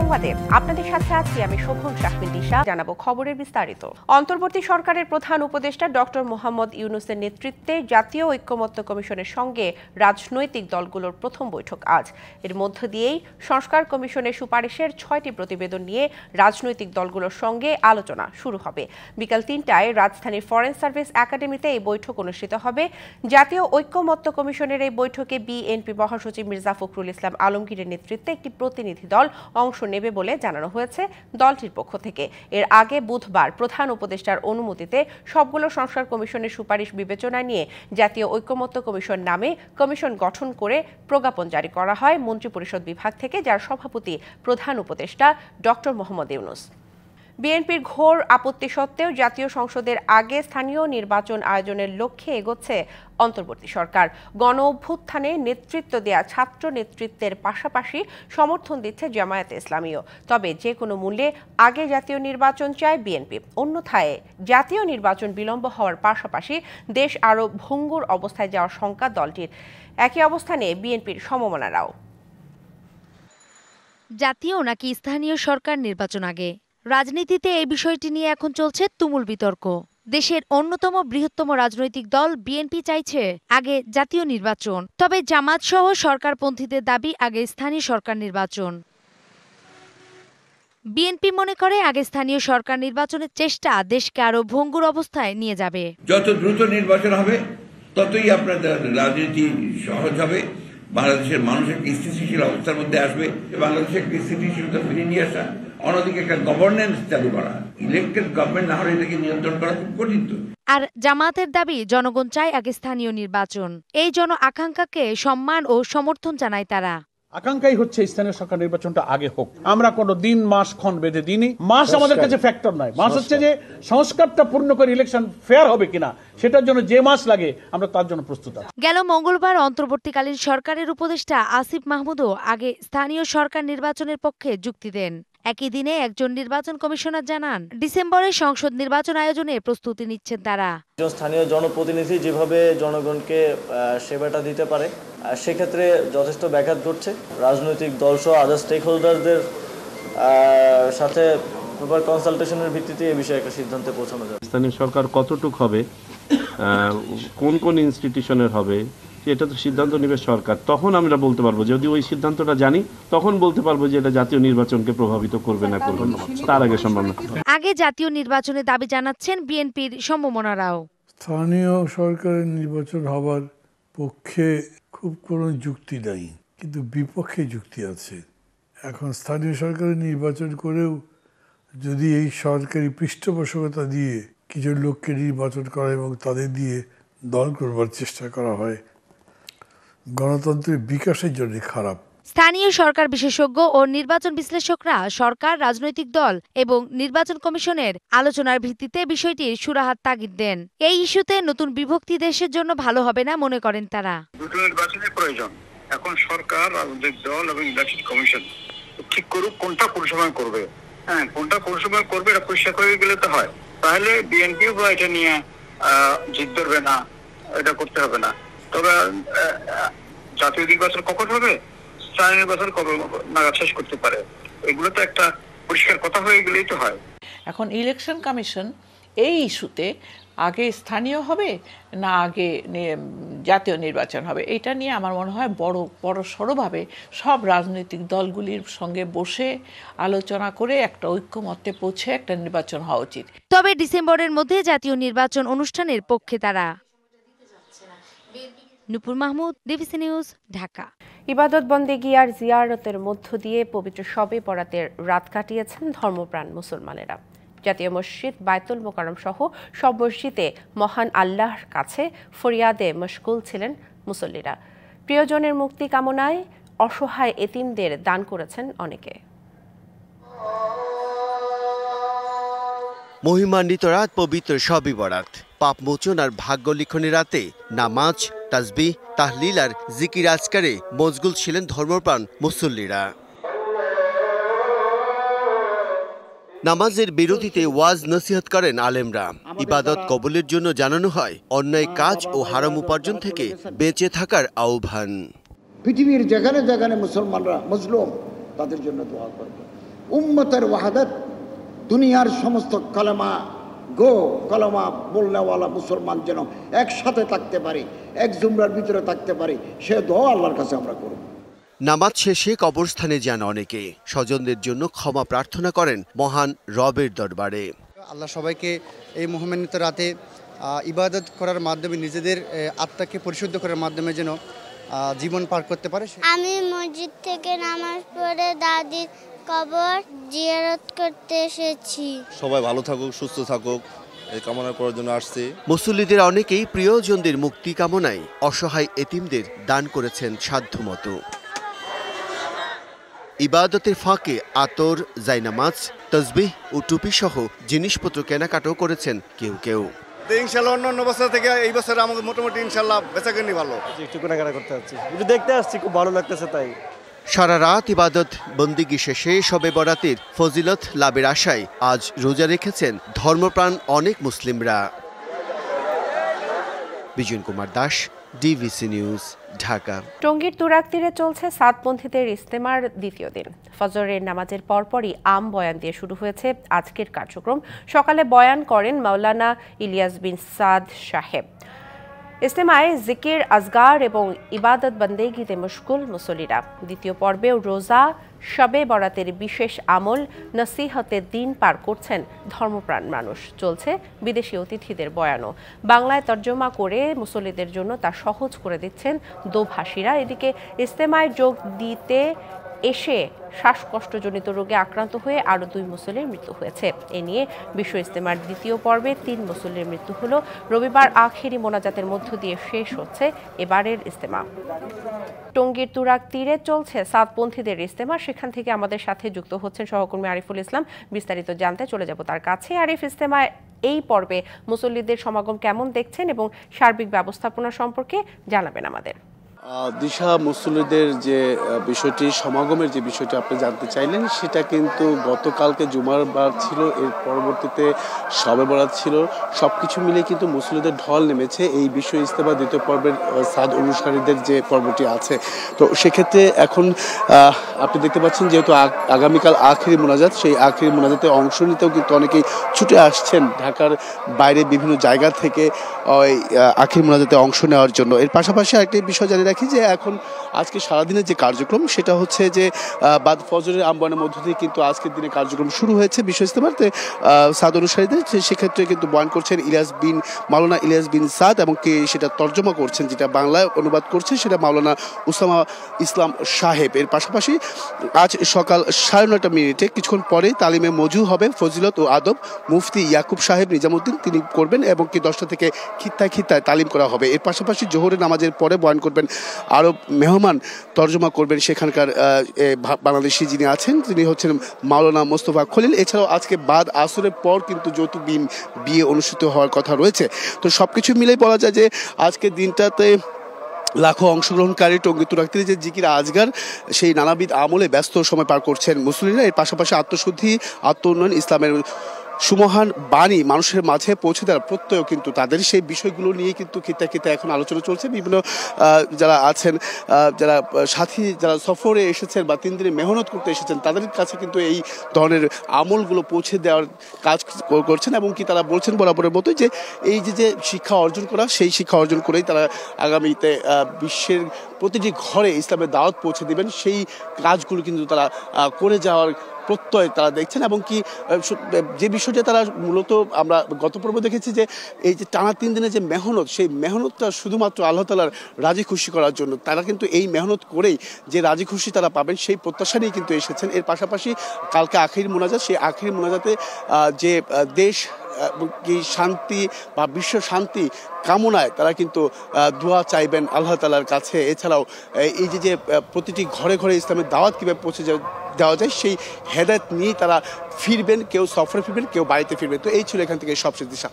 সংবাদে আপনাদের সাথে আছি আমি শোভন শাহমিন দিশা। জানাবো খবরের বিস্তারিত। অন্তর্বর্তী সরকারের প্রধান উপদেষ্টা ডক্টর মোহাম্মদ ইউনূসের নেতৃত্বে জাতীয় ঐক্যমত্য কমিশনের সঙ্গে রাজনৈতিক দলগুলোর প্রথম বৈঠক আজ। এর মধ্য দিয়েই সংস্কার কমিশনের সুপারিশের 6টি প্রতিবেদন নিয়ে রাজনৈতিক দলগুলোর সঙ্গে আলোচনা শুরু হবে। বিকাল 3টায় রাজধানীর ফরেন সার্ভিস একাডেমিতে এই বৈঠক অনুষ্ঠিত হবে। জাতীয় ঐক্যমত্য কমিশনের এই বৈঠকে বিএনপি মহাসচিব মির্জা ফখরুল ইসলাম আলমগীরের নেতৃত্বে একটি প্রতিনিধি দল অংশ নেবে বলে জানানো হয়েছে দলটির পক্ষ থেকে। এর আগে বুধবার প্রধান উপদেষ্টার অনুমতিতে সবগুলো সংস্কার কমিশনের সুপারিশ বিবেচনা নিয়ে জাতীয় ঐক্যমত্য কমিশন নামে কমিশন গঠন করে প্রজ্ঞাপন জারি করা হয় মন্ত্রিপরিষদ বিভাগ থেকে, যার সভাপতি প্রধান উপদেষ্টা ডক্টর মোহাম্মদ ইউনূস। বিএনপির ঘোর আপত্তি সত্ত্বেও জাতীয় সংসদের আগে স্থানীয় নির্বাচন আয়োজনের লক্ষ্যে এগোচ্ছে অন্তর্বর্তী সরকার। গণ অভ্যুত্থানে নেতৃত্ব দেয়া ছাত্র নেতৃত্বের পাশাপাশি সমর্থন দিচ্ছে জামায়াতে ইসলামীও। তবে যে কোনো মূল্যে আগে জাতীয় নির্বাচন চায় বিএনপি। অন্যথায় জাতীয় নির্বাচন বিলম্ব হওয়ার পাশাপাশি দেশ আরও ভঙ্গুর অবস্থায় যাওয়ার শঙ্কা দলটির। একই অবস্থানে বিএনপির সমমনারাও। জাতীয় নাকি স্থানীয় সরকার নির্বাচন আগে, রাজনীতিতে এই বিষয়টি নিয়ে এখন চলছে তুমুল বিতর্ক। দেশের অন্যতম বৃহত্তম রাজনৈতিক দল বিএনপি চাইছে আগে জাতীয় নির্বাচন, তবে জামাত সহ সরকারপন্থীদের দাবি আগে স্থানীয় সরকার নির্বাচন। বিএনপি মনে করে আগে স্থানীয় সরকার নির্বাচনের চেষ্টা দেশকে আরো ভঙ্গুর অবস্থায় নিয়ে যাবে। যত দ্রুত নির্বাচন হবে ততই আপনাদের রাজনীতি সহজ হবে, বাংলাদেশের মানুষ একটা স্থিতিশীল অবস্থার মধ্যে আসবে, বাংলাদেশের একটি স্থিতিশীলতা ফিরিয়ে নিয়ে আসা, অন্যদিকে একটা গভর্নেন্স চালু করা। ইলেক্টেড গভর্নমেন্ট না হলে এটাকে নিয়ন্ত্রণ করা খুব কঠিন। আর জামাতের দাবি জনগণ চায় আগে স্থানীয় নির্বাচন। এই জন আকাঙ্ক্ষাকে সম্মান ও সমর্থন জানায় তারা। আকাঙ্ক্ষাই হচ্ছে স্থানীয় সরকার নির্বাচনটা আগে হোক। আমরা কোনো দিন মাস ক্ষণ বেঁধে দিইনি। মাস আমাদের কাছে ফ্যাক্টর নয়। মাস হচ্ছে যে সংস্কারটা পূর্ণ করে ইলেকশন ফেয়ার হবে কিনা, সেটার জন্য যে মাস লাগে আমরা তার জন্য প্রস্তুত আছি। গেল মঙ্গলবার অন্তর্বর্তীকালীন সরকারের উপদেষ্টা আসিফ মাহমুদও আগে স্থানীয় সরকার নির্বাচনের পক্ষে যুক্তি দেন। একই দিনে একজন নির্বাচন কমিশনার জানান, ডিসেম্বরে সংসদ নির্বাচন আয়োজনে প্রস্তুতি নিচ্ছেন তারা। স্থানীয় জনপ্রতিনিধি যেভাবে জনগণকে সেবাটা দিতে পারে, সেক্ষেত্রে যথেষ্ট ব্যাঘাত ঘটছে। রাজনৈতিক দল সহ আদার স্টেক হোল্ডারদের সাথে প্রপার কনসালটেশনের ভিত্তিতে এই বিষয়ে একটা সিদ্ধান্তে পৌঁছানো যাবে। স্থানীয় সরকার কতটুক হবে, কোন কোন ইনস্টিটিউশনের হবে, এটা তো সিদ্ধান্ত নেবে সরকার। তখন আমরা বলতে পারবো, যদি ওই সিদ্ধান্তটা জানি তখন বলতে পারবো যে এটা জাতীয় নির্বাচনকে প্রভাবিত করবে না করবে না। তার আগে সম্ভব না। আগে জাতীয় নির্বাচনের দাবি জানাচ্ছেন বিএনপির সমমনারাও। স্থানীয় সরকারের নির্বাচন হবার পক্ষে খুব কোনো যুক্তি নাই, কিন্তু বিপক্ষে যুক্তি আছে। এখন স্থানীয় সরকারের নির্বাচন করেও যদি এই সরকারি পৃষ্ঠপোষকতা দিয়ে কিছু লোককে নির্বাচন করা এবং তাদের দিয়ে দল করবার চেষ্টা করা হয়, গণতন্ত্রের বিকাশের জন্য খারাপ। স্থানীয় সরকার বিশেষজ্ঞ ও নির্বাচন বিশ্লেষকরা সরকার, রাজনৈতিক দল এবং নির্বাচন কমিশনের আলোচনার ভিত্তিতে বিষয়টির সুরাহার তাগিদ দেন। এই ইস্যুতে নতুন বিভক্তি দেশের জন্য ভালো হবে না মনে করেন তারা। দুটো নির্বাচনের প্রয়োজন। এখন সরকার, রাজনৈতিক দল এবং নির্বাচন কমিশন ঠিক করুক কোনটা কোন সময় করবে। কোনটা কোন সময় করবে এটা পরিষ্কার করে গেলে তো হয়। তাহলে বিএনপিও এটা নিয়ে জিদ ধরবে না, এটা করতে হবে না। তবে জাতীয় নির্বাচন কখন হবে, স্থানীয় নির্বাচন কবে নাগাদ শেষ করতে পারে, এগুলো তো একটা পরিষ্কার কথা হয়ে গেলেই তো হয়। এখন ইলেকশন কমিশন এই ইস্যুতে আগে স্থানীয় হবে না আগে জাতীয় নির্বাচন হবে, এটা নিয়ে আমার মনে হয় বড় সড়োভাবে সব রাজনৈতিক দলগুলির সঙ্গে বসে আলোচনা করে একটা ঐক্যমত্যে পৌঁছে একটা নির্বাচন হওয়া উচিত। তবে ডিসেম্বরের মধ্যে জাতীয় নির্বাচন অনুষ্ঠানের পক্ষে তারা। নুপুর মাহমুদ, ডিবিসি নিউজ, ঢাকা। ইবাদত বন্দেগী আর জিয়ারতের মধ্য দিয়ে পবিত্র শবে বরাতের রাত কাটিয়েছেন ধর্মপ্রাণ মুসলমানেরা। জাতীয় মসজিদ, বায়তুল মোকাররম সহ সব মসজিদে মহান আল্লাহর কাছে ফরিয়াদে মশগুল ছিলেন মুসল্লিরা। প্রিয়জনের মুক্তি কামনায় অসহায় এতিমদের দান করেছেন অনেকে। মহিমান্বিত রাত পবিত্র শবে বরাত, পাপ মোচন আর ভাগ্য লিখনের রাতে নামাজ, তাসবিহ, তাহলিল আর জিকির আজকারে মশগুল ছিলেন ধর্মপ্রাণ মুসল্লিরা। নামাজের বিরতিতে ওয়াজ নসিহত করেন আলেমরা। ইবাদত কবুলের জন্য জানানো হয় অন্যায় কাজ ও হারাম উপার্জন থেকে বেঁচে থাকার আহ্বান। পৃথিবীর যেখানে যেখানে মুসলমানরা মজলুম তাদের জন্য দোয়া করবে। উম্মতের ওয়াহাদাত, দুনিয়ার সমস্ত কালেমা কলেমা বলনেওয়ালা মুসলমান যেন একসাথে থাকতে পারে, এক জুমরার ভিতরে থাকতে পারে, সে দোয়া আল্লাহর কাছে আমরা করব। নামাজ শেষে কবরস্থানে যান অনেকে, স্বজনদের জন্য ক্ষমা প্রার্থনা করেন মহান রবের দরবারে। আল্লাহ সবাইকে এই মহামান্বিত রাতে ইবাদত করার মাধ্যমে নিজেদের আত্মাকে পরিশুদ্ধ করার মাধ্যমে যেন জীবন পার করতে পারে। আমি মসজিদ থেকে নামাজ পড়ে দাদির কবর জিয়ারত করতে এসেছি। সবাই ভালো থাকুক, সুস্থ থাকুক এই কামনা করার জন্য আসছি। মুসল্লিদের অনেকেই প্রিয়জনদের মুক্তি কামনায় অসহায় এতিমদের দান করেছেন সাধ্যমতো। ইবাদতের ফাঁকে আতর, জায়নামাজ, তাসবিহ ও টুপি সহ জিনিসপত্র কেনাকাটাও করেছেন কেউ কেউ। ইনশাআল্লাহ অন্য বছর থেকে এই বছর আমাদের মোটামুটি ইনশাআল্লাহ বেচাকেনি ভালো। একটু কেনাকাটা করতে যাচ্ছি, একটু দেখতে আসছি, খুব ভালো লাগতেছে। তাই সারা রাত ইবাদত বন্দিগি শেষে শবে বরাতের ফজিলত লাভের আশায় আজ রোজা রেখেছেন ধর্মপ্রাণ অনেক মুসলিমরা। বিজয় কুমার দাস, ডিভিসি নিউজ, ঢাকা। টঙ্গীর তুরাগ তীরে চলছে সাতপন্থীদের ইজতেমার দ্বিতীয় দিন। ফজরের নামাজের পরপরই আম বয়ান দিয়ে শুরু হয়েছে আজকের কার্যক্রম। সকালে বয়ান করেন মাওলানা ইলিয়াস বিন সাদ সাহেব। ইজতেমায় জিকির, আজগার এবং ইবাদত বন্দেগিতে মশগুল মুসল্লিরা। দ্বিতীয় পর্বেও রোজা, শবে বরাতের বিশেষ আমল, নসিহতের দিন পার করছেন ধর্মপ্রাণ মানুষ। চলছে বিদেশি অতিথিদের বয়ানও। বাংলায় তর্জমা করে মুসল্লিদের জন্য তা সহজ করে দিচ্ছেন দোভাষীরা। এদিকে ইজতেমায় যোগ দিতে এসে শ্বাসকষ্টজনিত রোগে আক্রান্ত হয়ে আরও 2 মুসল্লির মৃত্যু হয়েছে। এ নিয়ে বিশ্ব ইজতেমার দ্বিতীয় পর্বে 3 মুসল্লির মৃত্যু হলো। রবিবার আখেরি মোনাজাতের মধ্য দিয়ে শেষ হচ্ছে এবারের ইজতেমা। টঙ্গীর তুরাগ তীরে চলছে সাতপন্থীদের ইজতেমা। সেখান থেকে আমাদের সাথে যুক্ত হচ্ছেন সহকর্মী আরিফুল ইসলাম। বিস্তারিত জানতে চলে যাব তার কাছে। আরিফ, ইজতেমায় এই পর্বে মুসল্লিদের সমাগম কেমন দেখছেন এবং সার্বিক ব্যবস্থাপনা সম্পর্কে জানাবেন আমাদের। দিশা, মুসল্লিদের যে বিষয়টি, সমাগমের যে বিষয়টি আপনি জানতে চাইলেন, সেটা কিন্তু গতকালকে জুমার বার ছিল, এর পরবর্তীতে শবে বরাত ছিল। সব কিছু মিলে কিন্তু মুসল্লিদের ঢল নেমেছে এই বিশ্ব ইজতেমা দ্বিতীয় পর্বের সাদ অনুসারীদের যে পর্বটি আছে। তো সেক্ষেত্রে এখন আপনি দেখতে পাচ্ছেন যেহেতু আগামীকাল আখেরি মোনাজাত, সেই আখেরি মোনাজাতে অংশ নিতেও কিন্তু অনেকেই ছুটে আসছেন ঢাকার বাইরে বিভিন্ন জায়গা থেকে ওই আখেরি মোনাজাতে অংশ নেওয়ার জন্য। এর পাশাপাশি আরেকটি বিষয় জানিয়ে রাখি যে এখন আজকে সারাদিনের যে কার্যক্রম সেটা হচ্ছে যে বাদ ফজরের আমবানের মধ্য দিয়ে কিন্তু আজকের দিনে কার্যক্রম শুরু হয়েছে বিশ্ব ইজতেমাতে সাদ অনুসারীদের। সেক্ষেত্রে কিন্তু বয়ান করছেন মাওলানা ইলিয়াস বিন সাদ এবং কে সেটা তর্জমা করছেন, যেটা বাংলায় অনুবাদ করছে সেটা মাওলানা উসামা ইসলাম সাহেব। এর পাশাপাশি আজ সকাল 9:30 কিছুক্ষণ পরে তালিমে মজু হবে ফজিলত ও আদব। মুফতি ইয়াকুব সাহেব নিজামুদ্দিন তিনি করবেন এবং কি 10টা থেকে খিত্তায় তালিম করা হবে। এর পাশাপাশি জোহরের নামাজের পরে বয়ান করবেন আরব মেহমান, তর্জমা করবেন সেখানকার বাংলাদেশি যিনি আছেন, তিনি হচ্ছেন মাওলানা মোস্তফা খলিল। এছাড়াও আজকে বাদ আসরের পর কিন্তু যৌতুক বিয়ে অনুষ্ঠিত হওয়ার কথা রয়েছে। তো সবকিছু মিলেই বলা যায় যে আজকের দিনটাতে লাখো অংশগ্রহণকারী টঙ্গী তুরাগ তীরে যে জিকির, আজগার, সেই নানাবিধ আমলে ব্যস্ত সময় পার করছেন মুসলিমরা। এর পাশাপাশি আত্মশুদ্ধি, আত্ম উন্নয়ন, ইসলামের সুমহান বাণী মানুষের মাঝে পৌঁছে দেওয়ার প্রত্যয় কিন্তু তাদের, সেই বিষয়গুলো নিয়ে কিন্তু খিত্তা এখন আলোচনা চলছে। বিভিন্ন যারা আছেন, যারা সাথী, যারা সফরে এসেছেন বা 3 দিনে মেহনত করতে এসেছেন, তাদের কাছে কিন্তু এই ধরনের আমলগুলো পৌঁছে দেওয়ার কাজ করছেন এবং কি তারা বলছেন বরাবরের মতোই যে এই যে শিক্ষা অর্জন করা, সেই শিক্ষা অর্জন করেই তারা আগামীতে বিশ্বের প্রতিটি ঘরে ইসলামের দাওয়াত পৌঁছে দেবেন। সেই কাজগুলো কিন্তু তারা করে যাওয়ার প্রত্যয় তারা দেখছেন এবং কি যে বিষয়টা তারা মূলত আমরা গত পর্বে দেখেছি যে এই যে টানা 3 দিনের যে মেহনত, সেই মেহনতটা শুধুমাত্র আল্লাহ তাআলার রাজি খুশি করার জন্য। তারা কিন্তু এই মেহনত করেই যে রাজি খুশি তারা পাবেন সেই প্রত্যাশা নিয়ে কিন্তু এসেছেন। এর পাশাপাশি কালকে আখেরি মোনাজাত, সেই আখেরি মোনাজাতে যে দেশ কি শান্তি বা বিশ্ব শান্তি কামনায় তারা কিন্তু দোয়া চাইবেন আল্লাহ তাআলার কাছে। এছাড়াও এই যে প্রতিটি ঘরে ঘরে ইসলামের দাওয়াত কীভাবে পৌঁছে দেওয়া যায় সেই হেদায়েত নিয়ে তারা ফিরবেন, কেউ সফরে ফিরবেন, কেউ বাড়িতে ফিরবেন। তো এই ছিল এখান থেকে সবশেষ দিশা।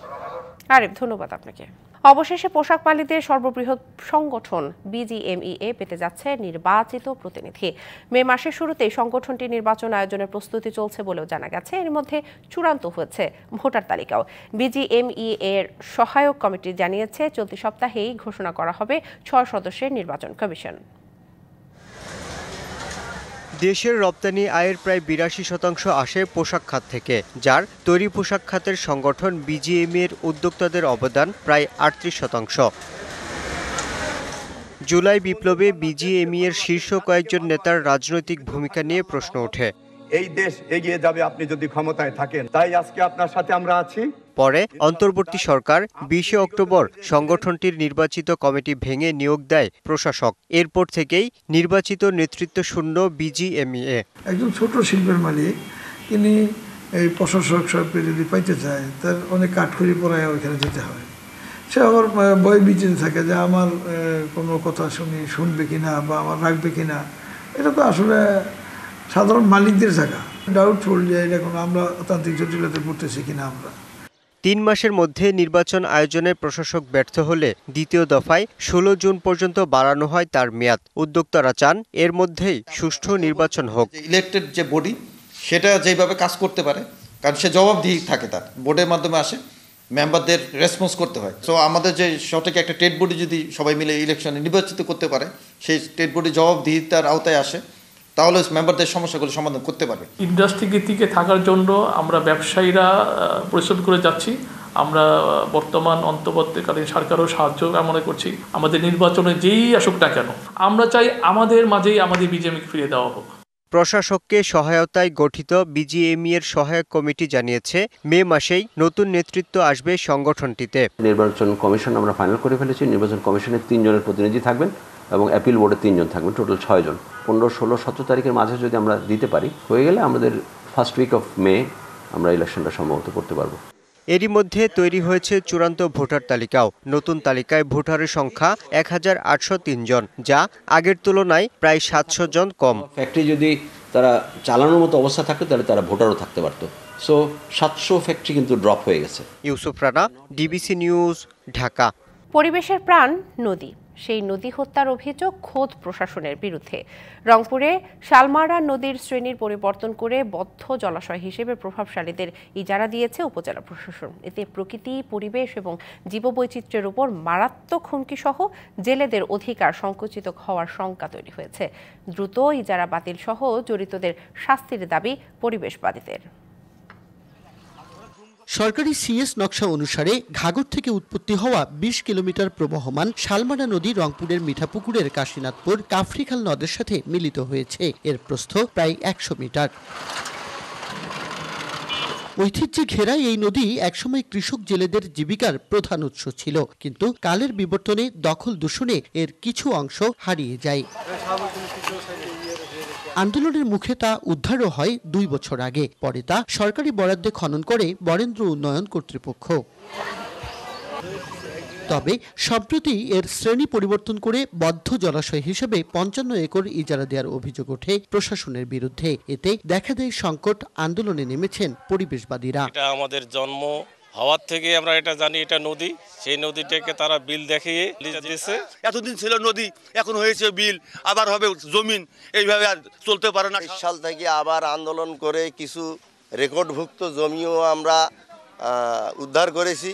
আরিফ, ধন্যবাদ আপনাকে। অবশেষে পোশাক মালিকদের সর্ববৃহৎ সংগঠন বিজিএমইএ পেতে যাচ্ছে নির্বাচিত প্রতিনিধি। মে মাসের শুরুতেই সংগঠনটি নির্বাচন আয়োজনের প্রস্তুতি চলছে বলেও জানা গেছে। এর মধ্যে চূড়ান্ত হয়েছে ভোটার তালিকাও। বিজিএমইএ এর সহায়ক কমিটি জানিয়েছে চলতি সপ্তাহেই ঘোষণা করা হবে 6 সদস্যের নির্বাচন কমিশন। দেশের রপ্তানি আয়ের প্রায় ৮২% আসে পোশাক খাত থেকে, যার তৈরি পোশাক খাতের সংগঠন বিজিএমইএ এর উদ্যোক্তাদের অবদান প্রায় ৩৮%। জুলাই বিপ্লবে বিজিএমইএ এর শীর্ষ কয়েকজন নেতার রাজনৈতিক ভূমিকা নিয়ে প্রশ্ন ওঠে। এই দেশ এগিয়ে যাবে আপনি যদি ক্ষমতায় থাকেন, তাই আজকে আপনার সাথে আমরা আছি। পরে অন্তর্বর্তী সরকার ২০ অক্টোবর সংগঠনটির নির্বাচিত কমিটি ভেঙে নিয়োগ দেয় প্রশাসক। এরপর থেকেই নির্বাচিত নেতৃত্ব শূন্য বিজিএমইএ। একজন ছোট শিল্পের মালিক তিনি এই প্রশাসক সরকার যদি পাইতে চায়, তার অনেক কাঠখড়ি পড়ায় ওইখানে যেতে হয়। সে আবার ভয় বিচিতে থাকে যে আমার কোনো কথা শুনবে কিনা বা আমার রাখবে কিনা। এটা তো আসলে সাধারণ মালিকদের জায়গা। ডাউটফুল যে এটা কোনো আমরা তান্ত্রিক জটিলতায় পড়তেছি কিনা আমরা। ৩ মাসের মধ্যে নির্বাচন আয়োজনে প্রশাসক ব্যর্থ হলে দ্বিতীয় দফায় ১৬ জুন পর্যন্ত বাড়ানো হয় তার মেয়াদ। উদ্যোক্তারা চান এর মধ্যেই সুষ্ঠু নির্বাচন হোক। ইলেক্টেড যে বডি সেটা যেভাবে কাজ করতে পারে, কারণ সে জবাবদিহি থাকে, তার বোর্ডের মাধ্যমে আসে, মেম্বারদের রেসপন্স করতে হয়। সো আমাদের যে সঠিক একটা স্টেট বডি যদি সবাই মিলে ইলেকশনে নির্বাচিত করতে পারে, সেই স্টেট বডি জবাবদিহিতার আওতায় আসে, তাহলে মেম্বারদের সমস্যাগুলো সমাধান করতে পারবে। ইন্ডাস্ট্রি টিকে থাকার জন্য আমরা ব্যবসায়ীরা পরিশ্রম করে যাচ্ছি। আমরা বর্তমান অন্তর্বর্তীকালীন সরকারও সাহায্য কামনা করছি। আমাদের নির্বাচনে যেই আসুক না কেন, আমরা চাই আমাদের মাঝেই আমাদের বিজেপিকে ফিরিয়ে দেওয়া হোক। প্রশাসককে সহায়তায় গঠিত বিজিএমইএ এর সহায়ক কমিটি জানিয়েছে, মে মাসেই নতুন নেতৃত্ব আসবে সংগঠনটিতে। নির্বাচন কমিশন আমরা ফাইনাল করে ফেলেছি। নির্বাচন কমিশনের 3 জনের প্রতিনিধি থাকবেন এবং অ্যাপিল বোর্ডে 3 জন থাকবেন, টোটাল 6 জন। 15, 16, 17 তারিখের মাঝে যদি আমরা দিতে পারি, হয়ে গেলে আমাদের ফার্স্ট উইক অফ মে আমরা ইলেকশনটা সম্ভবত করতে পারবো। এরই মধ্যে তৈরি হয়েছে চূড়ান্ত ভোটার তালিকাও। নতুন তালিকায় ভোটারের সংখ্যা 1803 জন, যা আগের তুলনায় প্রায় 700 জন কম। ফ্যাক্টরি যদি তারা চালানোর মতো অবস্থা থাকতো, তাহলে তারা ভোটারও থাকতে পারতো। সো 700 ফ্যাক্টরি কিন্তু ড্রপ হয়ে গেছে। Yusuf Rana, DBC news, Dhaka. পরিবেশের প্রাণ নদী, সেই নদী হত্যার অভিযোগ খোদ প্রশাসনের বিরুদ্ধে। রংপুরে শালমারা নদীর শ্রেণীর পরিবর্তন করে বদ্ধ জলাশয় হিসেবে প্রভাবশালীদের ইজারা দিয়েছে উপজেলা প্রশাসন। এতে প্রকৃতি, পরিবেশ এবং জীববৈচিত্র্যের উপর মারাত্মক হুমকি সহ জেলেদের অধিকার সংকুচিত হওয়ার শঙ্কা তৈরি হয়েছে। দ্রুত ইজারা বাতিল সহ জড়িতদের শাস্তির দাবি পরিবেশবাদীদের। সরকারি সিএস নকশা অনুসারে ঘাগর থেকে উৎপত্তি হওয়া 20 কিলোমিটার প্রবহমান শালমারা নদী রংপুরের মিঠাপুকুরের কাশীনাথপুর কাফরিখাল নদের সাথে মিলিত হয়েছে। এর প্রস্থ প্রায় 100 মিটার। ঐতিহ্যে ঘেরা এই নদী একসময় কৃষক জেলেদের জীবিকার প্রধান উৎস ছিল, কিন্তু কালের বিবর্তনে দখল দূষণে এর কিছু অংশ হারিয়ে যায়। আন্দোলনের মুখে তা উদ্ধারও হয় 2 বছর আগে। পরে তা সরকারি বরাদ্দে খনন করে বরেন্দ্র উন্নয়ন কর্তৃপক্ষ। তবে সম্প্রতি এর শ্রেণী পরিবর্তন করে বদ্ধ জলাশয় হিসেবে 55 একর ইজারা দেওয়ার অভিযোগ ওঠে প্রশাসনের বিরুদ্ধে। এতে দেখা দেয় সংকট। আন্দোলনে নেমেছেন পরিবেশবাদীরা। এটা আমাদের জন্ম হওয়ার থেকে আমরা এটা জানি, এটা নদী। সেই নদীটাকে তারা বিল দেখিয়ে দিয়েছে। এতদিন ছিল নদী, এখন হয়েছে বিল, আবার হবে জমিন। এইভাবে আর চলতে পারে না। 20 সাল থেকে আবার আন্দোলন করে কিছু রেকর্ডভুক্ত জমিও আমরা উদ্ধার করেছি।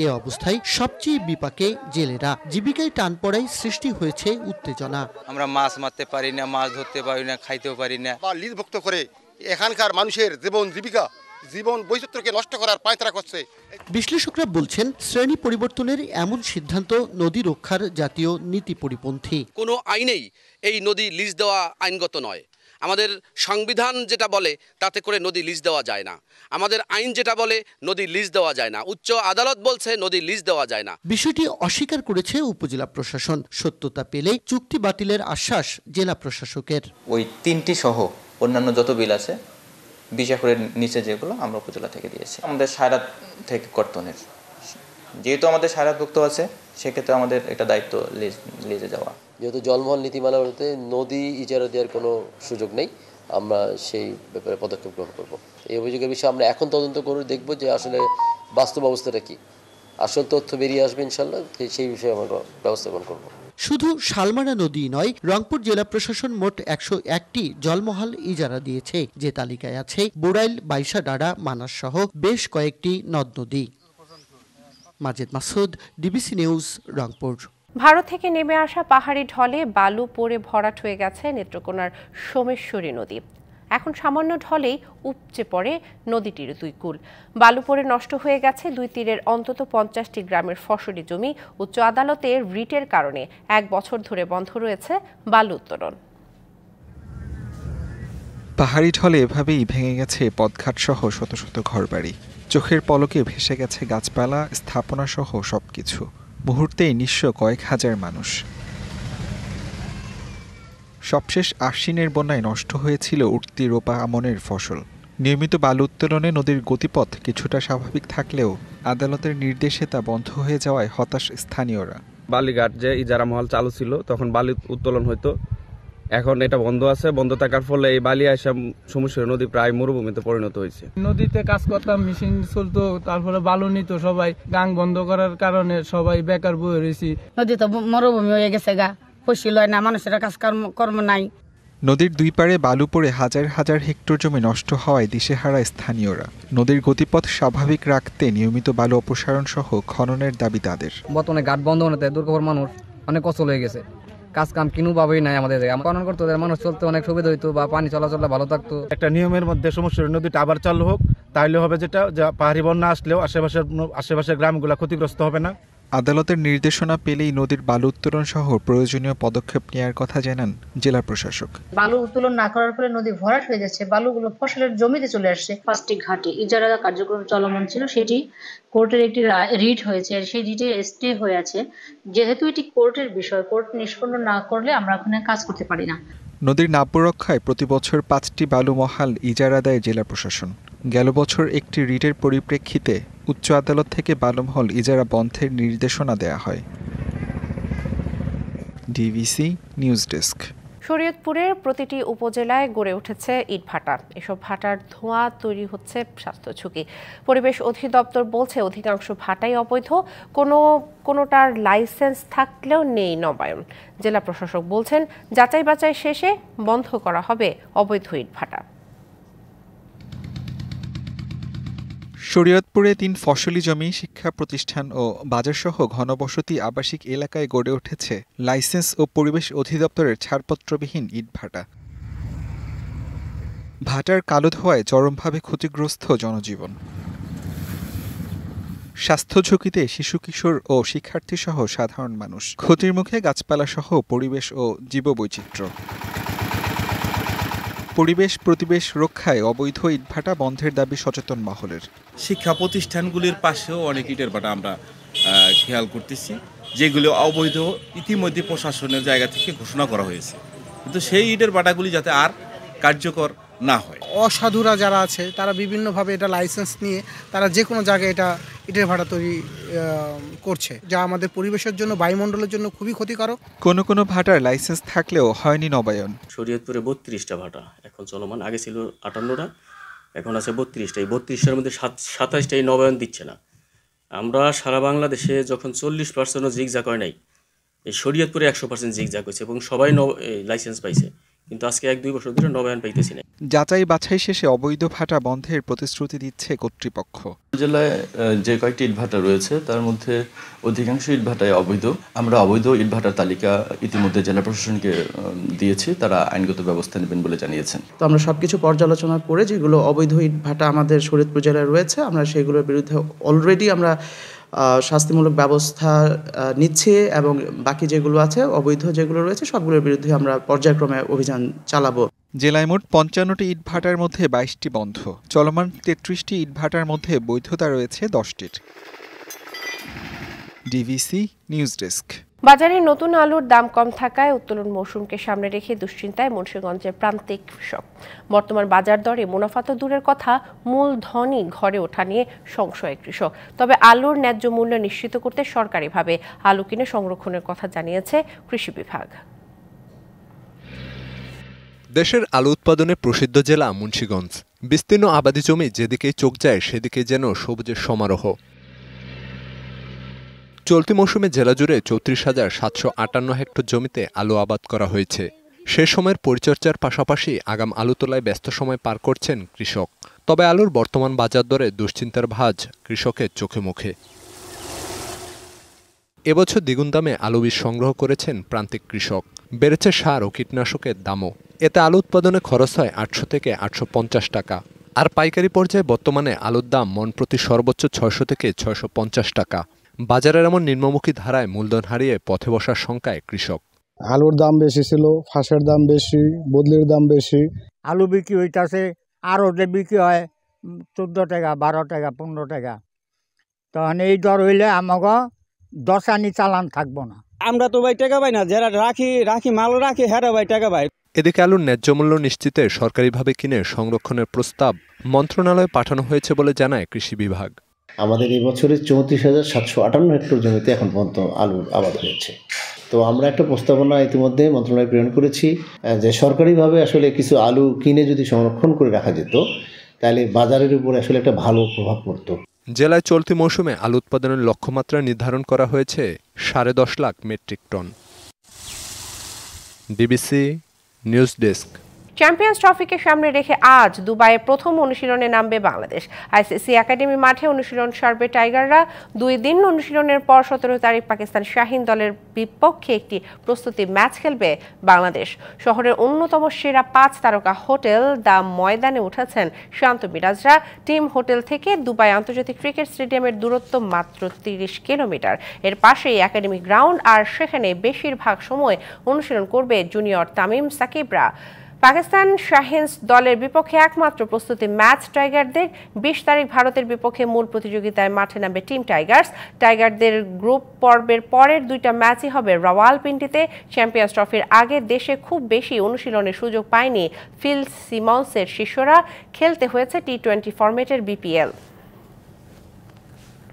এ অবস্থায় সবচেয়ে বিপাকে জেলেরা। জীবিকায় টান পড়ায় সৃষ্টি হয়েছে উত্তেজনা। আমরা মাছ মারতে পারি না, মাছ ধরতে পারি না, খাইতেও পারি না। লিজভুক্ত করে এখানকার মানুষের জীবিকা, জীবন বৈচিত্র্যকে নষ্ট করার পায়তারা করছে। বিশ্লেষকরা বলছেন, শ্রেণী পরিবর্তনের এমন সিদ্ধান্ত নদী রক্ষার জাতীয় নীতি পরিপন্থী। কোনো আইনেই এই নদী লিজ দেওয়া আইনগত নয়। আমাদের সংবিধান যেটা বলে তাতে করে নদী লিজ দেওয়া যায় না। আমাদের আইন যেটা বলে নদী লিজ দেওয়া যায় না। উচ্চ আদালত বলছে নদী লিজ দেওয়া যায় না। বিষয়টি অস্বীকার করেছে উপজেলা প্রশাসন। সত্যতা পেলে চুক্তি বাতিলের আশ্বাস জেলা প্রশাসকের। ওই 3টি সহ অন্যান্য যত বিল আছে 20 একরের নিচে যেগুলো আমরা উপজেলা থেকে দিয়েছি। আমাদের সায়রাত থেকে কর্তনের, যেহেতু আমাদের সায়রাতভুক্ত আছে, সেক্ষেত্রে আমাদের একটা দায়িত্ব লিজে যাওয়া। যেহেতু জলমহল নীতিমালাতে নদী ইজারা দেওয়ার কোনো সুযোগ নেই, আমরা সেই ব্যাপারে পদক্ষেপ গ্রহণ করব। এই অভিযোগের বিষয়ে আমরা এখন তদন্ত করে দেখব যে আসলে বাস্তব অবস্থাটা কি। আসল তথ্য বেরিয়ে আসবে ইনশাল্লাহ, সেই বিষয়ে আমরা ব্যবস্থা গ্রহণ করব। শুধু শালমারা নদী নয়, রংপুর জেলা প্রশাসন মোট 101টি জলমহল ইজারা দিয়েছে, যে তালিকায় আছে বোড়াইল, বাইশাডাড়া, মানাস সহ বেশ কয়েকটি নদ নদী। Majed Masud, DBC news, Rangpur. ভারত থেকে নেমে আসা পাহাড়ি ঢলে বালু পড়ে ভরাট হয়ে গেছে নেত্রকোনার সোমেশ্বরী নদী। এখন সামান্য ঢলেই উপচে পড়ে নদীটির দুই কূল। বালু পড়ে নষ্ট হয়ে গেছে দুই তীরের অন্তত 50টি গ্রামের ফসলি জমি। উচ্চ আদালতে রিটের কারণে 1 বছর ধরে বন্ধ রয়েছে বালু উত্তোলন। পাহাড়ি ঢলে এভাবেই ভেঙে গেছে পথঘাট সহ শত শত ঘরবাড়ি। চোখের পলকে ভেসে গেছে গাছপালা, স্থাপনা সহ সবকিছু। মুহূর্তেই নিঃস্ব কয়েক হাজার মানুষ। সবশেষ আশ্বিনের বন্যায় নষ্ট হয়েছিল উঠতি রোপা আমনের ফসল। নিয়মিত বালু উত্তোলনে নদীর গতিপথ কিছুটা স্বাভাবিক থাকলেও আদালতের নির্দেশে তা বন্ধ হয়ে যাওয়ায় হতাশ স্থানীয়রা। বালিঘাট যে ইজারা মহল চালু ছিল তখন বালি উত্তোলন হতো, এখন এটা বন্ধ আছে। বন্ধ থাকার ফলে এই বালি আসা সমস্যা নদী প্রায় মরুভূমিতে পরিণত হয়েছে। নদীতে কাজ করতাম, মেশিন চলতো, তারপরে বালু নিত সবাই। গাং বন্ধ করার কারণে সবাই বেকার বয়ে রয়েছি। নদী তো মরুভূমি হয়ে গেছে গা, ফসল হয় না, মানুষের কাজ কর্ম নাই। নদীর দুই পাড়ে বালু পড়ে হাজার হাজার হেক্টর জমি নষ্ট হওয়ায় দিশেহারা স্থানীয়রা। নদীর গতিপথ স্বাভাবিক রাখতে নিয়মিত বালু অপসারণ সহ খননের দাবি তাদের। বর্তমানে ঘাট বন্ধ হতে দুর্গম মানুষ অনেক অচল হয়ে গেছে। কাজ কাম কিনুভাবেই নাই আমাদের। খনন করতে মানুষ চলতে অনেক সুবিধা হইতো বা পানি চলাচলটা ভালো থাকতো। একটা নিয়মের মধ্যে সমস্যা নদীটা আবার চালু হোক, তাইলে হবে যেটা পাহাড়ি বন্যা আসলেও আশেপাশের গ্রামগুলো ক্ষতিগ্রস্ত হবে না। আদালতের নির্দেশনা পেলেই নদীর বালু উত্তোলন সহ প্রয়োজনীয় পদক্ষেপ নেওয়ার কথা জানান জেলা প্রশাসক। বালু উত্তোলন না করার ফলে নদী ভরাট হয়ে যাচ্ছে, বালুগুলো ফসলের জমিতে চলে আসছে। 5টি ঘাটে ইজারা কার্যক্রম চলমান ছিল, সেটি কোর্টের একটি রিট হয়েছে, সেই রিটে স্টে হয়ে আছে। যেহেতু এটি কোর্টের বিষয়, কোর্ট নিষ্পন্ন না করলে আমরা ওখানে কাজ করতে পারি না। নদীর নাব্য রক্ষায় প্রতি বছর 5টি বালু মহাল ইজারা দেয় জেলা প্রশাসন। গেল বছর একটি রিটের পরিপ্রেক্ষিতে উচ্চ আদালত থেকে বালুমহল ইজারা বন্ধের নির্দেশনা দেয়া হয়। DBC news desk. শরীয়তপুরের প্রতিটি উপজেলায় গড়ে উঠেছে ইটভাটা। এসব ভাটার ধোঁয়া তৈরি হচ্ছে স্বাস্থ্য ঝুঁকি। পরিবেশ অধিদপ্তর বলছে অধিকাংশ ভাটাই অবৈধ, কোনোটার লাইসেন্স থাকলেও নেই নবায়ন। জেলা প্রশাসক বলছেন যাচাই বাছাই শেষে বন্ধ করা হবে অবৈধ ইটভাটা। শরীয়তপুরে 3 ফসলি জমি, শিক্ষা প্রতিষ্ঠান ও বাজারসহ ঘনবসতি আবাসিক এলাকায় গড়ে উঠেছে লাইসেন্স ও পরিবেশ অধিদপ্তরের ছাড়পত্রবিহীন ইটভাটা। ভাটার কালো ধোঁয়ায় চরমভাবে ক্ষতিগ্রস্ত জনজীবন। স্বাস্থ্য ঝুঁকিতে শিশু, কিশোর ও শিক্ষার্থী সহ সাধারণ মানুষ। ক্ষতির মুখে গাছপালা সহ পরিবেশ ও জীববৈচিত্র্য। পরিবেশ প্রতিবেশ রক্ষায় অবৈধ ইটভাটা বন্ধের দাবি সচেতন মহলের। শিক্ষা প্রতিষ্ঠানগুলির পাশেও অনেক ইটের ভাটা আমরা খেয়াল করতেছি, যেগুলো অবৈধ ইতিমধ্যে প্রশাসনের জায়গা থেকে ঘোষণা করা হয়েছে, কিন্তু সেই ইটের ভাটাগুলি যাতে আর কার্যকর না হয়। অসাধুরা যারা আছে তারা বিভিন্নভাবে এটা লাইসেন্স নিয়ে তারা যে কোনো জায়গায় এটা ইটের ভাটা তৈরি করছে, যা আমাদের পরিবেশের জন্য, বায়ুমণ্ডলের জন্য খুবই ক্ষতিকারক। কোনো কোনো ভাটার লাইসেন্স থাকলেও হয়নি নবায়ন। শরীয়তপুরে 32টা ভাটা এখন চলমান, আগে ছিল 58টা, এখন আছে 32টা। এই 32টার মধ্যে 27টাই নবায়ন দিচ্ছে না। আমরা সারা বাংলাদেশে যখন 40%ও জিগজাগ হয় নাই, এই শরীয়তপুরে 100% জিগজাগ হয়েছে এবং সবাই লাইসেন্স পাইছে, কিন্তু আজকে 1-2 বছর ধরে নবায়ন পাইতেছি না। যাচাই বাছাই শেষে অবৈধ ভাটা বন্ধের প্রতিশ্রুতি দিচ্ছে কর্তৃপক্ষ। জেলায় যে কয়েকটি ইটভাটা রয়েছে তার মধ্যে অধিকাংশ ইটভাটাই অবৈধ। আমরা অবৈধ ইটভাটার তালিকা ইতিমধ্যে জেলা প্রশাসনকে দিয়েছি, তারা আইনগত ব্যবস্থা নেবেন বলে জানিয়েছেন। তো আমরা সবকিছু পর্যালোচনা করে যেগুলো অবৈধ ইটভাটা আমাদের শরীয়তপুর জেলায় রয়েছে, আমরা সেগুলোর বিরুদ্ধে অলরেডি আমরা শাস্তিমূলক ব্যবস্থা নিচ্ছে এবং বাকি যেগুলো আছে অবৈধ যেগুলো রয়েছে সবগুলোর বিরুদ্ধে আমরা পর্যায়ক্রমে অভিযান চালাবো। জেলায় মোট 55টি ইটভাটার মধ্যে 22টি বন্ধ। চলমান 33টি ইটভাটার মধ্যে বৈধতা রয়েছে 10টির। DVC news desk. বাজারে নতুন আলুর দাম কম থাকায় উত্তোলন মৌসুমকে সামনে রেখে দুশ্চিন্তায় মুন্সিগঞ্জের প্রান্তিক কৃষক। বর্তমান বাজার দরে মুনাফা তো দূরের কথা, মূলধনই ঘরে ওঠা নিয়ে সংশয় কৃষক। তবে আলুর ন্যায্য মূল্য নিশ্চিত করতে সরকারিভাবে আলু কিনে সংরক্ষণের কথা জানিয়েছে কৃষি বিভাগ। দেশের আলু উৎপাদনে প্রসিদ্ধ জেলা মুন্সিগঞ্জ। বিস্তীর্ণ আবাদি জমি যেদিকেই চোখ যায় সেদিকে যেন সবুজের সমারোহ। চলতি মৌসুমে জেলা জুড়ে 34,758 হেক্টর জমিতে আলু আবাদ করা হয়েছে। সে সময়ের পরিচর্যার পাশাপাশি আগাম আলু তোলায় ব্যস্ত সময় পার করছেন কৃষক। তবে আলুর বর্তমান বাজার দরে দুশ্চিন্তার ভাঁজ কৃষকের চোখে মুখে। এবছর দ্বিগুণ দামে আলু বীজ সংগ্রহ করেছেন প্রান্তিক কৃষক। বেড়েছে সার ও কীটনাশকের দামও। এতে আলু উৎপাদনে খরচ হয় 800 থেকে 850 টাকা। আর পাইকারি পর্যায়ে বর্তমানে আলুর দাম মন প্রতি সর্বোচ্চ 600 থেকে 650 টাকা। বাজারের এমন নিম্নমুখী ধারায় মূলধন হারিয়ে পথে বসার শঙ্কায় কৃষক। আলুর দাম বেশি ছিল, ফাঁসের দাম বেশি, বদলির দাম বেশি। আলু বিক্রি হইতাছে আরও যে বিক্রি হয় 14 টাকা, 12 টাকা, 15 টাকা। তখন এই দর হইলে আমাকে 10 আনি চালান থাকবো না। আমরা তো ভাই টাকা পাই না, যারা রাখি মাল রাখি হ্যাঁ ভাই টাকা পাই। এদিকে আলুর ন্যায্য মূল্য নিশ্চিতে সরকারিভাবে কিনে সংরক্ষণের প্রস্তাব মন্ত্রণালয়ে পাঠানো হয়েছে বলে জানায় কৃষি বিভাগ। আমাদের এই বছরে 34,758 হেক্টর জমিতে এখন পর্যন্ত আলুর আবাদ হয়েছে। তো আমরা একটা প্রস্তাবনা ইতিমধ্যে মন্ত্রণালয়ে প্রেরণ করেছি যে সরকারিভাবে আসলে কিছু আলু কিনে যদি সংরক্ষণ করে রাখা যেত তাহলে বাজারের উপরে আসলে একটা ভালো প্রভাব পড়ত। জেলায় চলতি মৌসুমে আলু উৎপাদনের লক্ষ্যমাত্রা নির্ধারণ করা হয়েছে 10.5 lakh metric ton. DBC news desk. চ্যাম্পিয়ন্স ট্রফিকে সামনে রেখে আজ দুবাইয়ে প্রথম অনুশীলনে নামবে বাংলাদেশ। আইসিসি একাডেমি মাঠে অনুশীলন সারবে টাইগাররা। 2 দিন অনুশীলনের পর 17 তারিখ পাকিস্তান শাহিন দলের বিপক্ষে একটি প্রস্তুতি ম্যাচ খেলবে বাংলাদেশ। শহরের অন্যতম সেরা 5 তারকা হোটেল দ্য ময়দানে উঠেছেন শান্ত মিরাজরা। টিম হোটেল থেকে দুবাই আন্তর্জাতিক ক্রিকেট স্টেডিয়ামের দূরত্ব মাত্র 30 কিলোমিটার। এর পাশেই একাডেমি গ্রাউন্ড, আর সেখানে বেশিরভাগ সময় অনুশীলন করবে জুনিয়র তামিম সাকিবরা। পাকিস্তান শাহিনস দলের বিপক্ষে একমাত্র প্রস্তুতি ম্যাচ টাইগারদের। 20 তারিখ ভারতের বিপক্ষে মূল প্রতিযোগিতায় মাঠে নামবে টিম টাইগার্স। টাইগারদের গ্রুপ পর্বের পরের 2টা ম্যাচই হবে রাওয়ালপিন্ডিতে। চ্যাম্পিয়ন্স ট্রফির আগে দেশে খুব বেশি অনুশীলনের সুযোগ পায়নি ফিল সিমন্সের শিষ্যরা। খেলতে হয়েছে টি20 ফরম্যাটের বিপিএল।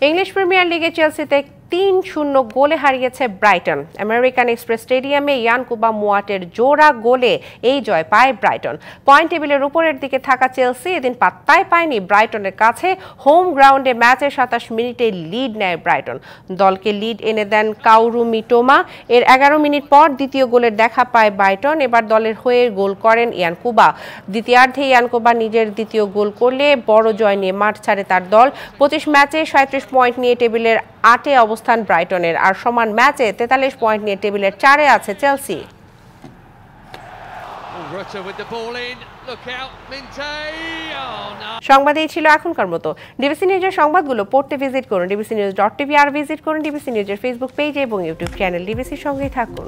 ইংলিশ প্রিমিয়ার লিগে চেলসিতে 3-0 গোলে হারিয়েছে ব্রাইটন। আমেরিকান এক্সপ্রেস স্টেডিয়ামে ইয়ানকুবা মোয়াটের জোড়া গোলে এই জয় পায় ব্রাইটন। পয়েন্ট টেবিলের উপরের দিকে থাকা চেলসি এদিন পাত্তাই পায়নি ব্রাইটনের কাছে। হোম গ্রাউন্ডে ম্যাচের 27 মিনিটে লিড নেয় ব্রাইটন। দলকে লিড এনে দেন কাউরু মিটোমা। এর 11 মিনিট পর দ্বিতীয় গোলের দেখা পায় ব্রাইটন। এবার দলের হয়ে গোল করেন ইয়ানকুবা। দ্বিতীয়ার্ধে ইয়ানকুবা নিজের দ্বিতীয় গোল করলে বড় জয় নিয়ে মাঠ ছাড়ে তার দল। 25 ম্যাচে 37 পয়েন্ট নিয়ে টেবিলের 8-এ অবস্থান ব্রাইটনের, আর সমান ম্যাচে 43 পয়েন্ট নিয়ে টেবিলের 4-এ আছে চেলসি। সংবাদ এই ছিল এখনকার মতো। ডিবিসি নিউজের সংবাদগুলো পড়তে ভিজিট করুন ডিবিসি নিউজ.tv, আর ভিজিট করুন ডিবিসি নিউজের ফেসবুক পেজ এবং ইউটিউব চ্যানেল। ডিবিসির সঙ্গেই থাকুন।